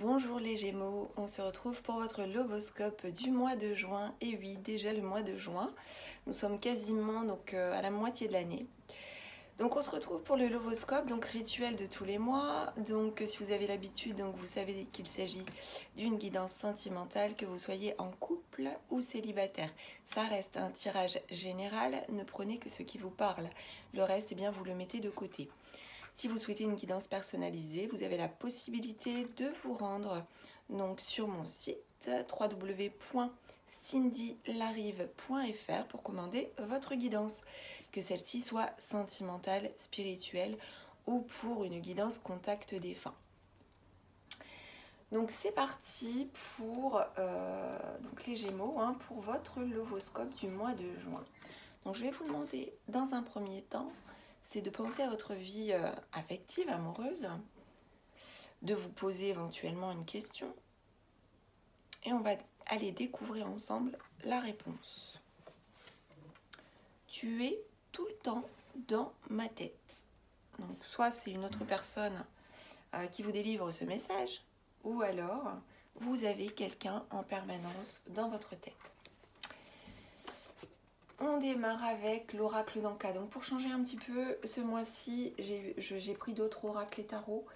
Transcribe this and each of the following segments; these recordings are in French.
Bonjour les Gémeaux, on se retrouve pour votre Lovoscope du mois de juin. Et oui, déjà le mois de juin, nous sommes quasiment à la moitié de l'année. Donc on se retrouve pour le Lovoscope, donc rituel de tous les mois. Donc si vous avez l'habitude, donc vous savez qu'il s'agit d'une guidance sentimentale, que vous soyez en couple ou célibataire. Ça reste un tirage général, ne prenez que ce qui vous parle. Le reste, eh bien, vous le mettez de côté. Si vous souhaitez une guidance personnalisée, vous avez la possibilité de vous rendre donc sur mon site www.cindylarive.fr pour commander votre guidance, que celle-ci soit sentimentale, spirituelle ou pour une guidance contact défunt. Donc c'est parti pour donc les Gémeaux, pour votre Lovoscope du mois de juin. Donc je vais vous demander dans un premier temps, c'est de penser à votre vie affective, amoureuse, de vous poser éventuellement une question et on va aller découvrir ensemble la réponse. Tu es tout le temps dans ma tête. Donc soit c'est une autre personne qui vous délivre ce message, ou alors vous avez quelqu'un en permanence dans votre tête. On démarre avec l'oracle d'Anka. Donc pour changer un petit peu, ce mois-ci, j'ai pris d'autres oracles et tarots.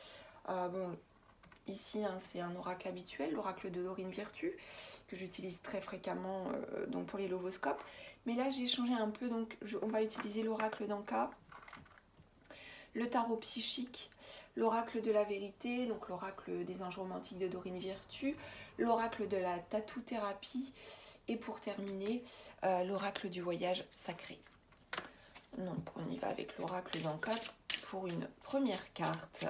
Ici, c'est un oracle habituel, l'oracle de Dorine Virtue, que j'utilise très fréquemment donc pour les Lovoscopes. Mais là, j'ai changé un peu, donc on va utiliser l'oracle d'Anka, le tarot psychique, l'oracle de la vérité, donc l'oracle des anges romantiques de Dorine Virtue, l'oracle de la tattoo-thérapie, et pour terminer, l'oracle du voyage sacré. Donc on y va avec l'oracle d'Anka pour une première carte,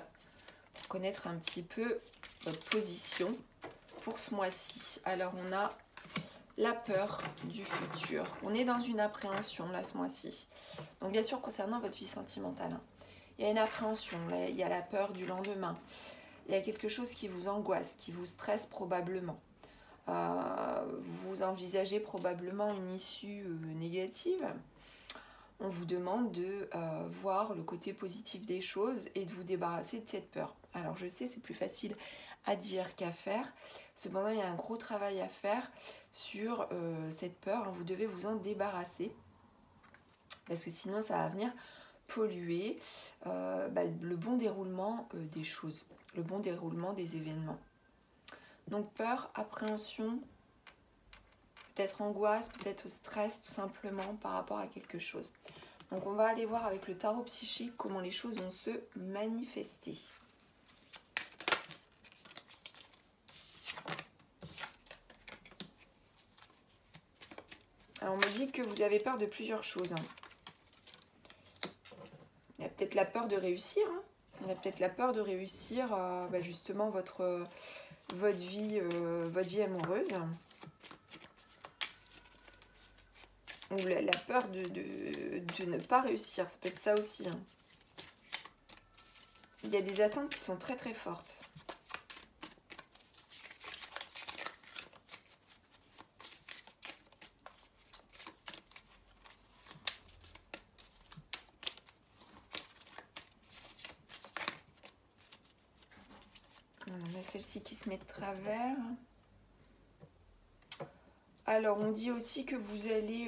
pour connaître un petit peu votre position pour ce mois-ci. Alors on a la peur du futur. On est dans une appréhension là ce mois-ci. Donc bien sûr concernant votre vie sentimentale, il y a une appréhension, là, il y a la peur du lendemain. Il y a quelque chose qui vous angoisse, qui vous stresse probablement. Vous envisagez probablement une issue négative. On vous demande de voir le côté positif des choses et de vous débarrasser de cette peur. Alors je sais, c'est plus facile à dire qu'à faire. Cependant, il y a un gros travail à faire sur cette peur. Vous devez vous en débarrasser parce que sinon ça va venir polluer le bon déroulement des choses, le bon déroulement des événements. Donc peur, appréhension, peut-être angoisse, peut-être stress tout simplement par rapport à quelque chose. Donc on va aller voir avec le tarot psychique comment les choses vont se manifester. Alors on me dit que vous avez peur de plusieurs choses. Il y a peut-être la peur de réussir. Il y a peut-être la peur de réussir justement votre vie amoureuse. Ou la peur de ne pas réussir, ça peut être ça aussi. Il y a des attentes qui sont très très fortes. On a celle-ci qui se met de travers. Alors, on dit aussi que vous allez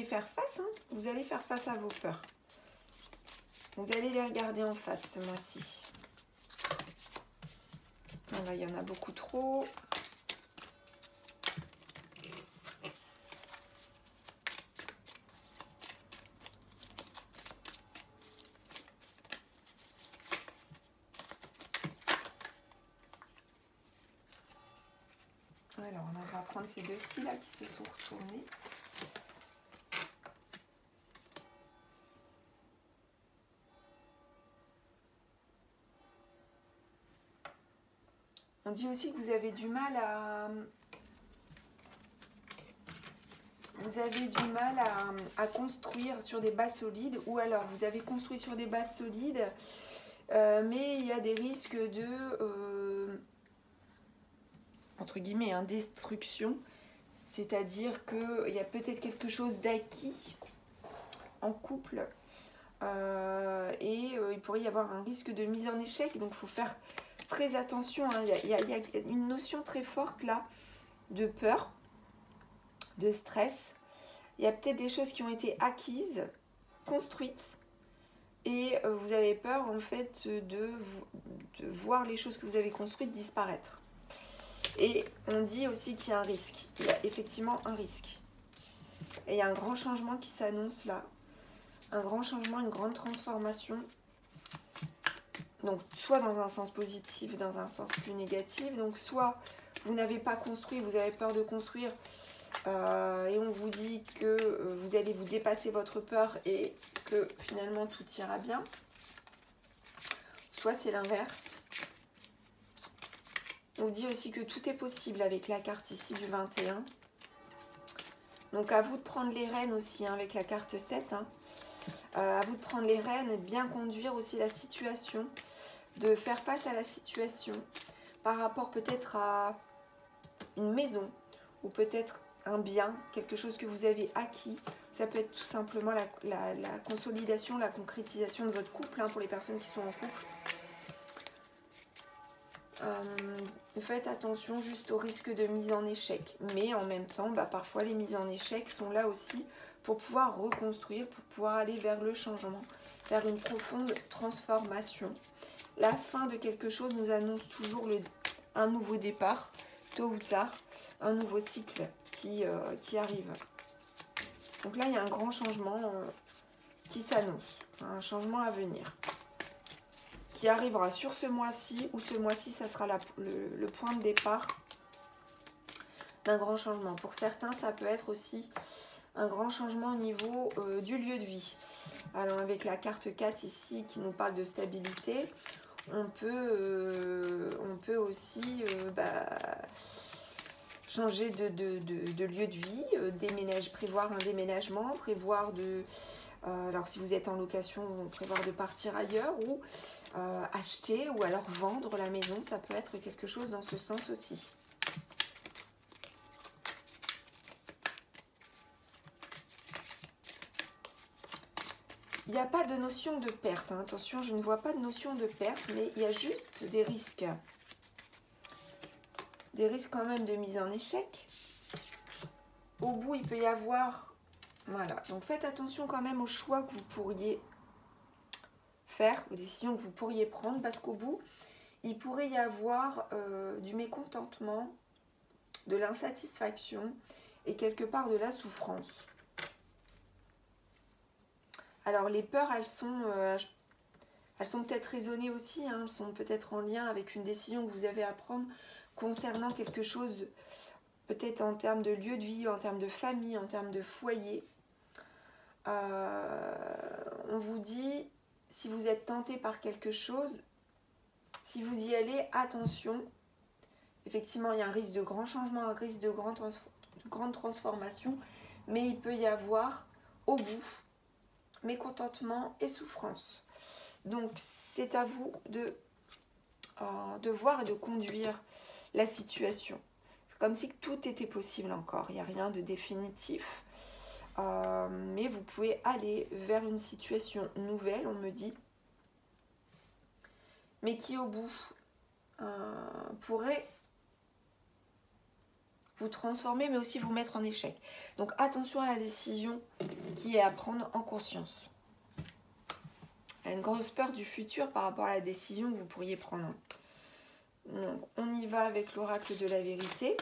faire face. Vous allez faire face à vos peurs. Vous allez les regarder en face ce mois-ci. Là, il y en a beaucoup trop. Alors, on va prendre ces deux-ci là qui se sont retournés. On dit aussi que vous avez du mal à construire sur des bases solides, ou alors vous avez construit sur des bases solides, mais il y a des risques de entre guillemets, destruction, c'est-à-dire qu'il y a peut-être quelque chose d'acquis en couple et il pourrait y avoir un risque de mise en échec, donc il faut faire très attention, hein, il y a une notion très forte là de peur, de stress. Il y a peut-être des choses qui ont été acquises, construites, et vous avez peur en fait de voir les choses que vous avez construites disparaître. Et on dit aussi qu'il y a un risque. Il y a effectivement un risque. Et il y a un grand changement qui s'annonce là. Un grand changement, une grande transformation. Donc soit dans un sens positif, dans un sens plus négatif. Donc soit vous n'avez pas construit, vous avez peur de construire. Et on vous dit que vous allez vous dépasser votre peur et que finalement tout ira bien. Soit c'est l'inverse. On vous dit aussi que tout est possible avec la carte ici du 21. Donc à vous de prendre les rênes aussi, hein, avec la carte 7. Hein. À vous de prendre les rênes et de bien conduire aussi la situation, de faire face à la situation par rapport peut-être à une maison ou peut-être un bien, quelque chose que vous avez acquis. Ça peut être tout simplement la consolidation, la concrétisation de votre couple, hein, pour les personnes qui sont en couple. Faites attention juste au risque de mise en échec. Mais en même temps, parfois les mises en échec sont là aussi pour pouvoir reconstruire, pour pouvoir aller vers le changement, vers une profonde transformation. La fin de quelque chose nous annonce toujours un nouveau départ, tôt ou tard, un nouveau cycle qui arrive. Donc là, il y a un grand changement qui s'annonce, un changement à venir, qui arrivera sur ce mois-ci, ou ce mois-ci, ça sera le point de départ d'un grand changement. Pour certains, ça peut être aussi un grand changement au niveau du lieu de vie. Alors avec la carte 4 ici, qui nous parle de stabilité, on peut aussi changer de lieu de vie, prévoir un déménagement, prévoir alors si vous êtes en location, prévoir de partir ailleurs, ou acheter ou alors vendre la maison, ça peut être quelque chose dans ce sens aussi. Il n'y a pas de notion de perte, hein. Attention, je ne vois pas de notion de perte, mais il y a juste des risques. Des risques quand même de mise en échec. Au bout, il peut y avoir... Voilà, donc faites attention quand même aux choix que vous pourriez faire, aux décisions que vous pourriez prendre, parce qu'au bout, il pourrait y avoir du mécontentement, de l'insatisfaction et quelque part de la souffrance. Alors les peurs, elles sont peut-être raisonnées aussi, hein, elles sont peut-être en lien avec une décision que vous avez à prendre concernant quelque chose, peut-être en termes de lieu de vie, en termes de famille, en termes de foyer. On vous dit, si vous êtes tenté par quelque chose, si vous y allez, attention. Effectivement, il y a un risque de grand changement, un risque de grande transformation, mais il peut y avoir au bout mécontentement et souffrance. Donc c'est à vous de voir et de conduire la situation. C'est comme si tout était possible encore, il n'y a rien de définitif, mais vous pouvez aller vers une situation nouvelle, on me dit, mais qui au bout pourrait vous transformer, mais aussi vous mettre en échec. Donc attention à la décision qui est à prendre en conscience. Il y a une grosse peur du futur par rapport à la décision que vous pourriez prendre. Donc on y va avec l'oracle de la vérité.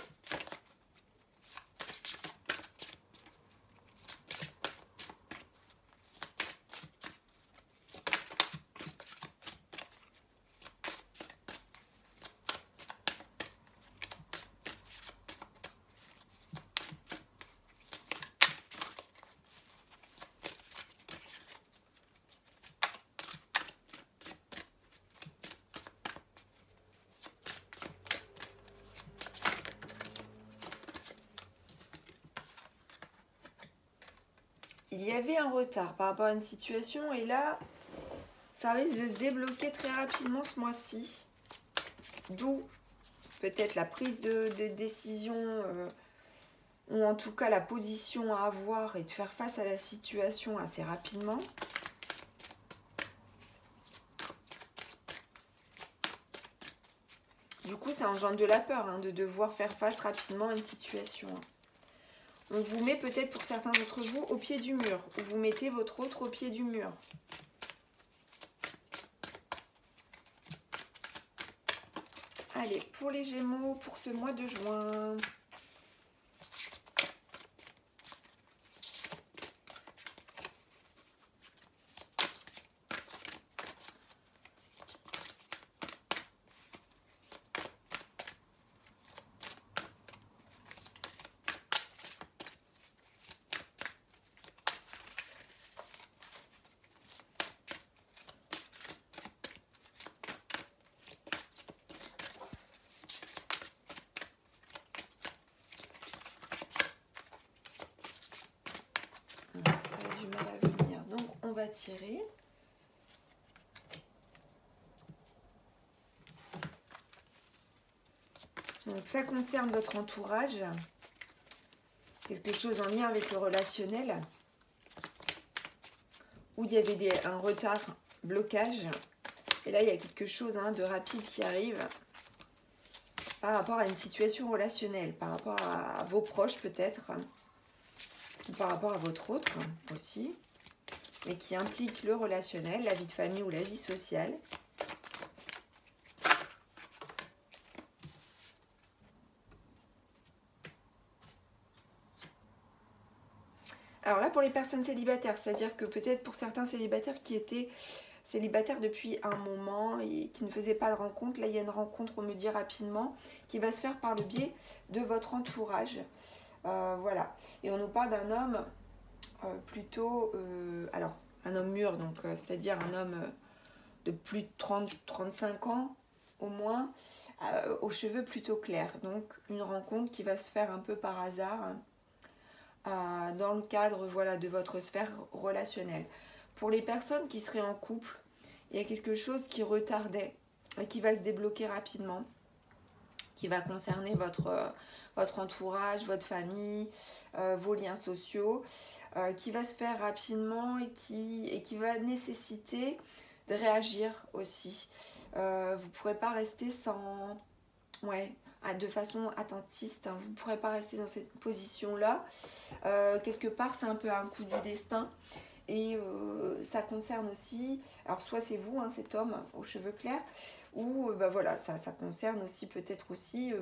Il y avait un retard par rapport à une situation et là, ça risque de se débloquer très rapidement ce mois-ci. D'où peut-être la prise de décision ou en tout cas la position à avoir et de faire face à la situation assez rapidement. ça engendre de la peur, hein, de devoir faire face rapidement à une situation. On vous met peut-être pour certains d'entre vous au pied du mur, ou vous mettez votre autre au pied du mur. Allez, pour les Gémeaux, pour ce mois de juin. Tirer. Donc ça concerne votre entourage, quelque chose en lien avec le relationnel, où il y avait un retard, blocage, et là il y a quelque chose de rapide qui arrive par rapport à une situation relationnelle, par rapport à vos proches peut-être, ou par rapport à votre autre aussi, mais qui implique le relationnel, la vie de famille ou la vie sociale. Alors là, pour les personnes célibataires, c'est-à-dire que peut-être pour certains célibataires qui étaient célibataires depuis un moment et qui ne faisaient pas de rencontre, là il y a une rencontre, on me dit rapidement, qui va se faire par le biais de votre entourage. Voilà. Et on nous parle d'un homme plutôt... alors, un homme mûr, donc c'est-à-dire un homme de plus de 30-35 ans au moins, aux cheveux plutôt clairs. Donc une rencontre qui va se faire un peu par hasard dans le cadre de votre sphère relationnelle. Pour les personnes qui seraient en couple, il y a quelque chose qui retardait et qui va se débloquer rapidement, qui va concerner votre entourage, votre famille, vos liens sociaux, qui va se faire rapidement et qui va nécessiter de réagir aussi. Vous ne pourrez pas rester sans... de façon attentiste, vous ne pourrez pas rester dans cette position-là. Quelque part, c'est un peu un coup du destin. Et ça concerne aussi, alors soit c'est vous, cet homme aux cheveux clairs, ou ça concerne aussi peut-être aussi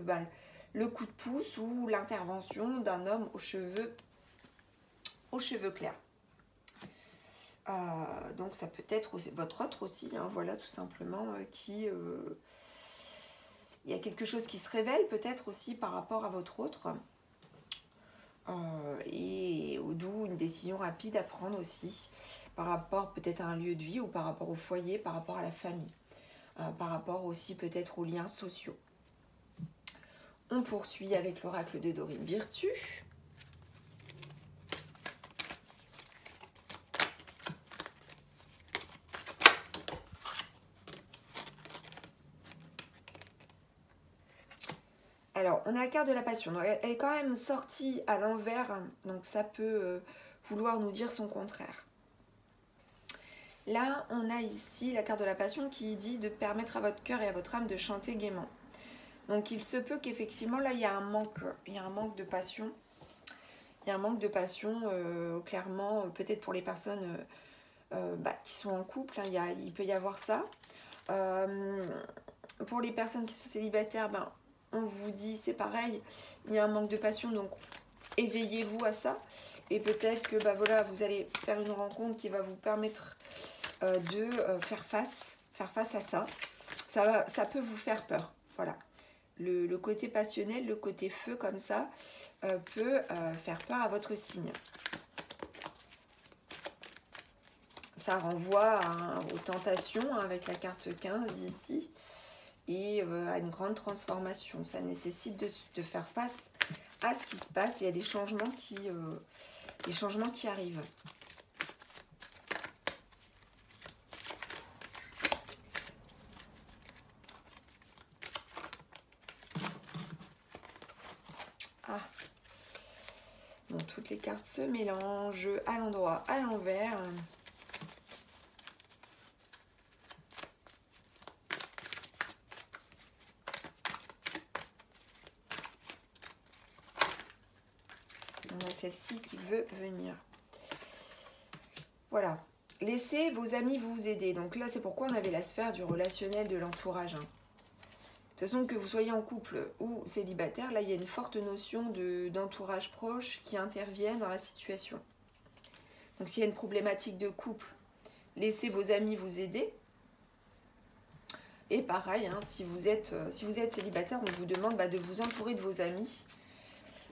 le coup de pouce ou l'intervention d'un homme aux cheveux clairs. Donc ça peut être aussi, votre autre aussi, tout simplement, qui... il y a quelque chose qui se révèle peut-être aussi par rapport à votre autre. Et d'où une décision rapide à prendre aussi par rapport peut-être à un lieu de vie ou par rapport au foyer, par rapport à la famille, par rapport aussi peut-être aux liens sociaux. On poursuit avec l'oracle de Dorine Virtue. Alors, on a la carte de la passion. Donc, elle est quand même sortie à l'envers, donc ça peut vouloir nous dire son contraire. Là, on a ici la carte de la passion qui dit de permettre à votre cœur et à votre âme de chanter gaiement. Donc, il se peut qu'effectivement, là, il y a un manque de passion. Il y a un manque de passion, clairement, peut-être pour les personnes qui sont en couple, il peut y avoir ça. Pour les personnes qui sont célibataires, on vous dit, c'est pareil, il y a un manque de passion, donc éveillez-vous à ça. Et peut-être que vous allez faire une rencontre qui va vous permettre de faire face à ça. Ça peut vous faire peur. Voilà. Le côté passionnel, le côté feu comme ça, peut faire peur à votre signe. Ça renvoie aux tentations avec la carte 15 ici. Et à une grande transformation. Ça nécessite de faire face à ce qui se passe. Il y a des changements qui arrivent. Bon, toutes les cartes se mélangent à l'endroit, à l'envers. celle-ci qui veut venir. Voilà. Laissez vos amis vous aider. Donc là, c'est pourquoi on avait la sphère du relationnel, de l'entourage. De toute façon, que vous soyez en couple ou célibataire, là, il y a une forte notion d'entourage proche qui intervient dans la situation. Donc s'il y a une problématique de couple, laissez vos amis vous aider. Et pareil, hein, si vous êtes célibataire, on vous demande de vous entourer de vos amis.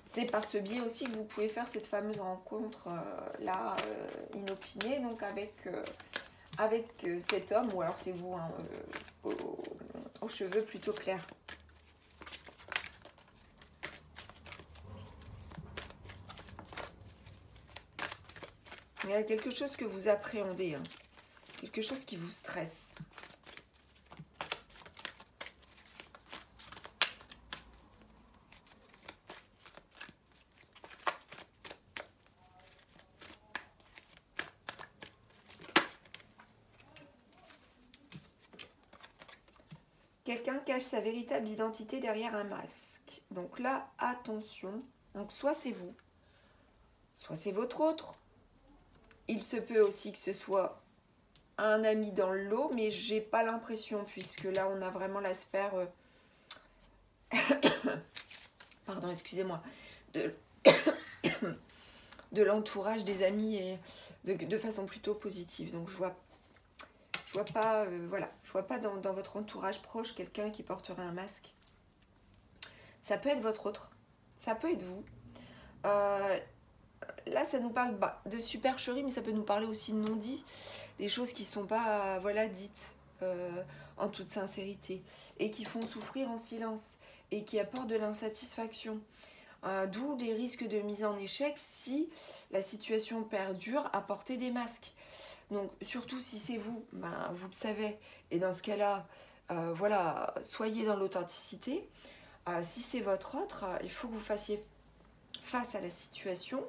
C'est par ce biais aussi que vous pouvez faire cette fameuse rencontre inopinée, donc avec cet homme, ou alors c'est vous, hein, aux cheveux plutôt clairs. Il y a quelque chose que vous appréhendez, hein, quelque chose qui vous stresse. Quelqu'un cache sa véritable identité derrière un masque. Donc là, attention. Donc soit c'est vous, soit c'est votre autre. Il se peut aussi que ce soit un ami dans le lot, mais j'ai pas l'impression, puisque là, on a vraiment la sphère... Pardon, excusez-moi. De l'entourage, des amis, et de façon plutôt positive. Donc je vois pas, voilà, je vois pas dans votre entourage proche quelqu'un qui porterait un masque. Ça peut être votre autre, ça peut être vous. Là, ça nous parle de supercherie, mais ça peut nous parler aussi de non-dit, des choses qui ne sont pas dites en toute sincérité, et qui font souffrir en silence, et qui apportent de l'insatisfaction. D'où les risques de mise en échec si la situation perdure à porter des masques. Donc surtout si c'est vous, vous le savez, et dans ce cas-là, voilà, soyez dans l'authenticité. Si c'est votre autre, il faut que vous fassiez face à la situation,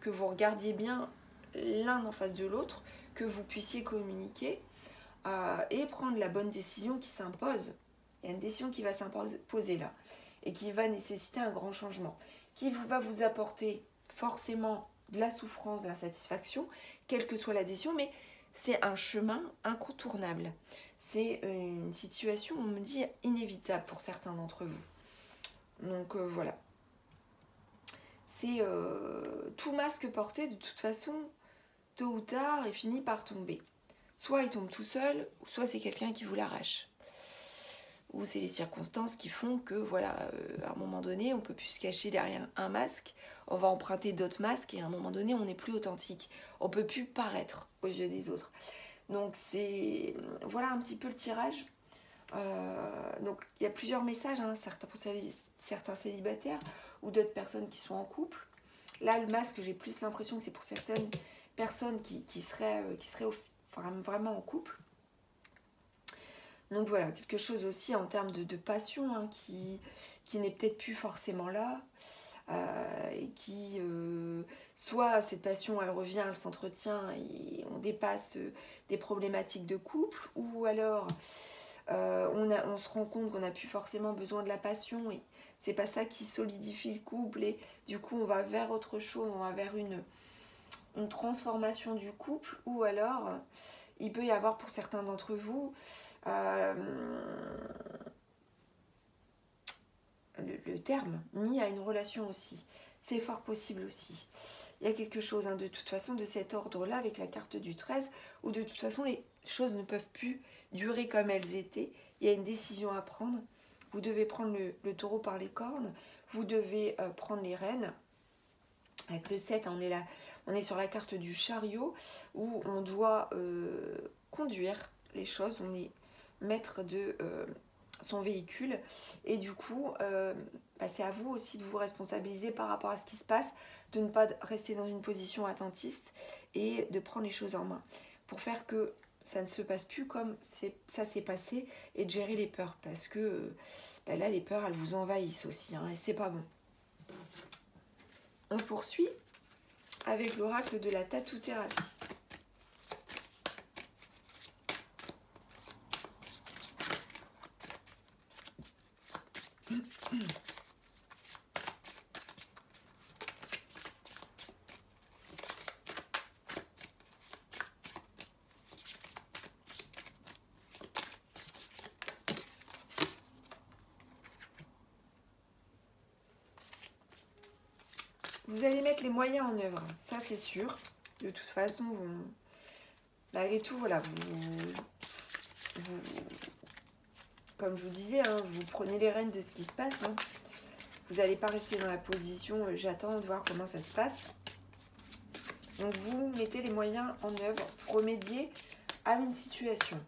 que vous regardiez bien l'un en face de l'autre, que vous puissiez communiquer et prendre la bonne décision qui s'impose. Il y a une décision qui va s'imposer là, et qui va nécessiter un grand changement, qui va vous apporter forcément de la souffrance, de l'insatisfaction, quelle que soit la décision, mais c'est un chemin incontournable. C'est une situation, on me dit, inévitable pour certains d'entre vous. Donc voilà. C'est tout masque porté, de toute façon, tôt ou tard, il finit par tomber. Soit il tombe tout seul, soit c'est quelqu'un qui vous l'arrache. Ou c'est les circonstances qui font que, voilà, à un moment donné, on ne peut plus se cacher derrière un masque, on va emprunter d'autres masques, et à un moment donné, on n'est plus authentique. On ne peut plus paraître aux yeux des autres. Donc, voilà un petit peu le tirage. Donc, il y a plusieurs messages, hein, certains célibataires, ou d'autres personnes qui sont en couple. Là, le masque, j'ai plus l'impression que c'est pour certaines personnes qui seraient vraiment en couple. Donc voilà, quelque chose aussi en termes de passion, hein, qui n'est peut-être plus forcément là, et qui, soit cette passion, elle revient, elle s'entretient, et on dépasse des problématiques de couple, ou alors on se rend compte qu'on n'a plus forcément besoin de la passion, et c'est pas ça qui solidifie le couple, et du coup on va vers autre chose, on va vers une transformation du couple, ou alors il peut y avoir pour certains d'entre vous le terme mis à une relation aussi. C'est fort possible aussi. Il y a quelque chose, hein, de toute façon, de cet ordre-là, avec la carte du 13, où de toute façon les choses ne peuvent plus durer comme elles étaient. Il y a une décision à prendre. Vous devez prendre le taureau par les cornes. Vous devez prendre les rênes. Avec le 7, hein, on est sur la carte du chariot, où on doit conduire les choses. On est maître de son véhicule, et du coup c'est à vous aussi de vous responsabiliser par rapport à ce qui se passe, de ne pas rester dans une position attentiste, et de prendre les choses en main pour faire que ça ne se passe plus comme ça s'est passé, et de gérer les peurs, parce que là les peurs, elles vous envahissent aussi, hein, et c'est pas bon. On poursuit avec l'oracle de la tatou-thérapie. vous allez mettre les moyens en œuvre, ça c'est sûr. De toute façon, malgré tout, voilà, comme je vous disais, hein, vous prenez les rênes de ce qui se passe. Hein. Vous n'allez pas rester dans la position j'attends de voir comment ça se passe. Donc vous mettez les moyens en œuvre pour remédier à une situation.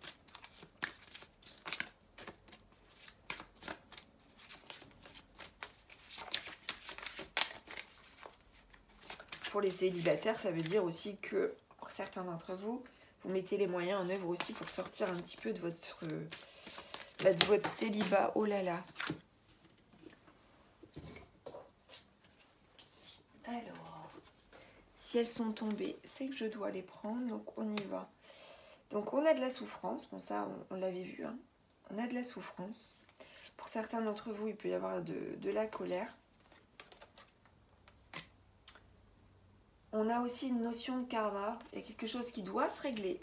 Pour les célibataires, ça veut dire aussi que pour certains d'entre vous, vous mettez les moyens en œuvre aussi pour sortir un petit peu de votre célibat. Oh là là. Alors, si elles sont tombées, c'est que je dois les prendre, donc on y va. Donc on a de la souffrance, bon ça on l'avait vu, hein. On a de la souffrance. Pour certains d'entre vous, il peut y avoir de la colère. On a aussi une notion de karma, il y a quelque chose qui doit se régler.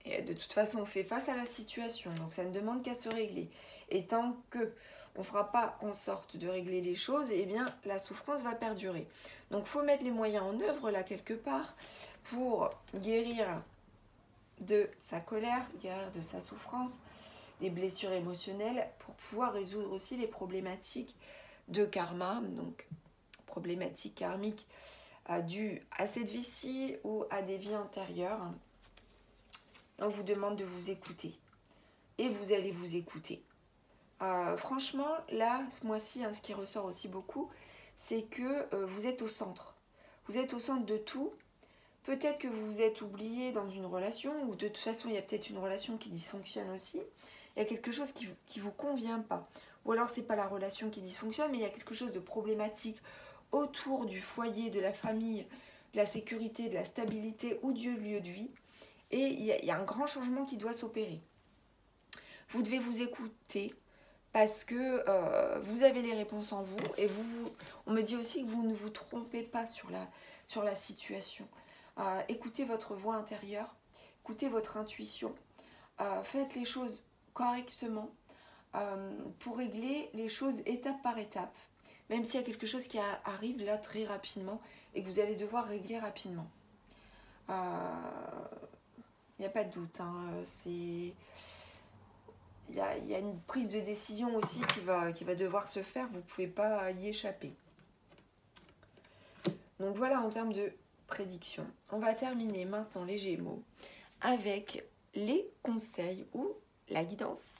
Et de toute façon, on fait face à la situation, donc ça ne demande qu'à se régler. Et tant que on ne fera pas en sorte de régler les choses, eh bien la souffrance va perdurer. Donc il faut mettre les moyens en œuvre là quelque part pour guérir de sa colère, guérir de sa souffrance, des blessures émotionnelles, pour pouvoir résoudre aussi les problématiques de karma, donc problématiques karmiques dues à cette vie-ci ou à des vies antérieures. On vous demande de vous écouter et vous allez vous écouter. Franchement, là, ce mois-ci, hein, ce qui ressort aussi beaucoup, c'est que vous êtes au centre. Vous êtes au centre de tout. Peut-être que vous vous êtes oublié dans une relation, ou de toute façon, il y a peut-être une relation qui dysfonctionne aussi. Il y a quelque chose qui vous convient pas. Ou alors, c'est pas la relation qui dysfonctionne, mais il y a quelque chose de problématique autour du foyer, de la famille, de la sécurité, de la stabilité ou du lieu de vie. Et il y a un grand changement qui doit s'opérer. Vous devez vous écouter parce que vous avez les réponses en vous. Et on me dit aussi que vous ne vous trompez pas sur la situation. Écoutez votre voix intérieure, écoutez votre intuition. Faites les choses correctement pour régler les choses étape par étape. Même s'il y a quelque chose qui arrive là très rapidement et que vous allez devoir régler rapidement. Il n'y a pas de doute. Hein, il y a une prise de décision aussi qui va devoir se faire. Vous ne pouvez pas y échapper. Donc voilà en termes de prédiction. On va terminer maintenant les Gémeaux avec les conseils ou la guidance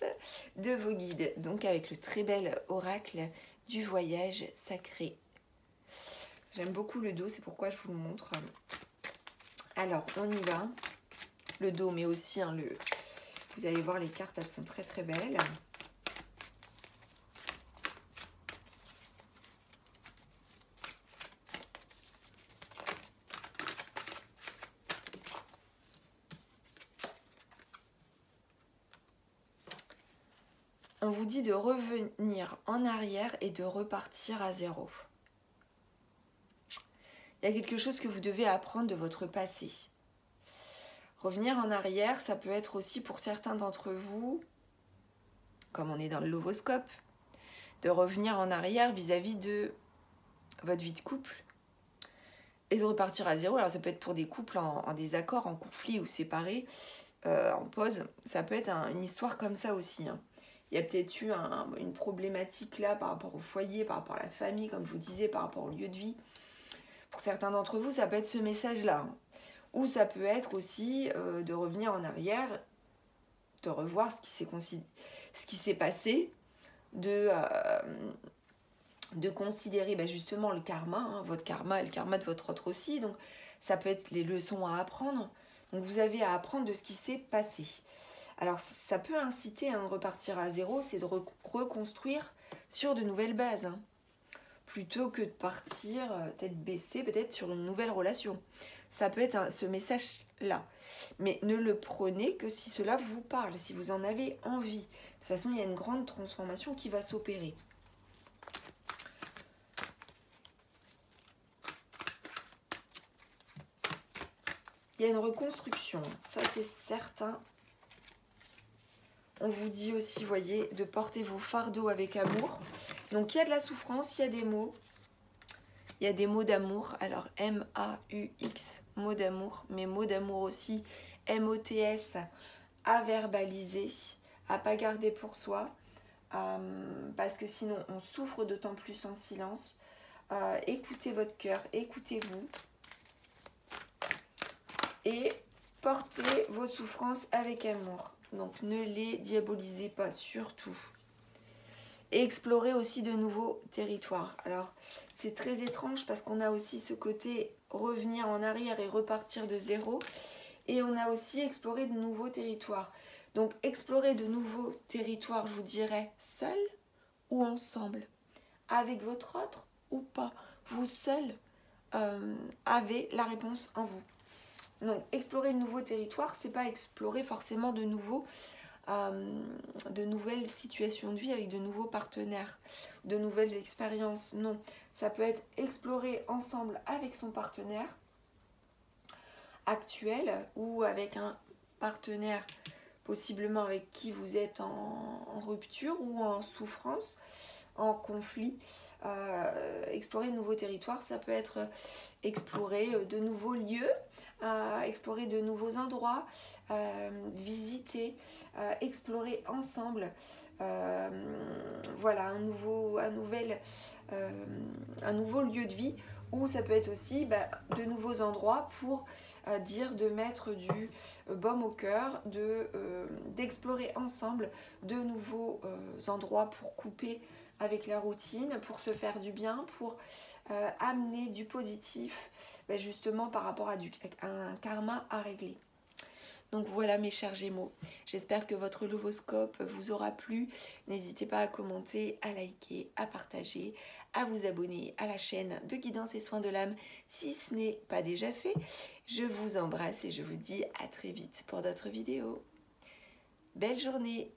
de vos guides. Donc avec le très bel oracle du voyage sacré. J'aime beaucoup le dos, c'est pourquoi je vous le montre. Alors, on y va. Le dos, mais aussi, hein, vous allez voir les cartes, elles sont très très belles. On vous dit de revenir en arrière et de repartir à zéro. Il y a quelque chose que vous devez apprendre de votre passé. Revenir en arrière, ça peut être aussi pour certains d'entre vous, comme on est dans le lovoscope, de revenir en arrière vis-à-vis de votre vie de couple et de repartir à zéro. Alors ça peut être pour des couples en désaccord, en conflit ou séparés, en pause. Ça peut être une histoire comme ça aussi. Hein. Il y a peut-être eu une problématique là par rapport au foyer, par rapport à la famille, comme je vous disais, par rapport au lieu de vie. Pour certains d'entre vous, ça peut être ce message-là. Hein. Ou ça peut être aussi de revenir en arrière, de revoir ce qui s'est passé, de considérer justement le karma, hein, votre karma et le karma de votre autre aussi. Donc ça peut être les leçons à apprendre. Donc vous avez à apprendre de ce qui s'est passé. Alors ça peut inciter à repartir à zéro, c'est de reconstruire sur de nouvelles bases. Hein, plutôt que de partir tête baissée peut-être sur une nouvelle relation. Ça peut être ce message-là. Mais ne le prenez que si cela vous parle, si vous en avez envie. De toute façon, il y a une grande transformation qui va s'opérer. Il y a une reconstruction, ça c'est certain. On vous dit aussi, voyez, de porter vos fardeaux avec amour. Donc il y a de la souffrance, il y a des maux. Il y a des mots d'amour, alors M-A-U-X, mots d'amour, mais mots d'amour aussi, M-O-T-S, à verbaliser, à pas garder pour soi, parce que sinon on souffre d'autant plus en silence. Écoutez votre cœur, écoutez-vous et portez vos souffrances avec amour. Donc ne les diabolisez pas, surtout. Et explorez aussi de nouveaux territoires. Alors c'est très étrange parce qu'on a aussi ce côté revenir en arrière et repartir de zéro. Et on a aussi exploré de nouveaux territoires. Donc explorer de nouveaux territoires, je vous dirais, seul ou ensemble, avec votre autre ou pas. Vous seul avez la réponse en vous. Donc explorer de nouveaux territoires, c'est pas explorer forcément de nouvelles situations de vie avec de nouveaux partenaires, de nouvelles expériences. Non, ça peut être explorer ensemble avec son partenaire actuel ou avec un partenaire possiblement avec qui vous êtes en rupture ou en souffrance, en conflit. Explorer de nouveaux territoires, ça peut être explorer de nouveaux lieux, explorer de nouveaux endroits, visiter, explorer ensemble, voilà, un nouveau lieu de vie, ou ça peut être aussi de nouveaux endroits pour dire de mettre du baume au cœur, d'explorer ensemble de nouveaux endroits pour couper avec la routine, pour se faire du bien, pour amener du positif, justement par rapport à un karma à régler. Donc voilà mes chers Gémeaux, j'espère que votre lovoscope vous aura plu. N'hésitez pas à commenter, à liker, à partager, à vous abonner à la chaîne de Guidance et Soins de l'âme si ce n'est pas déjà fait. Je vous embrasse et je vous dis à très vite pour d'autres vidéos. Belle journée!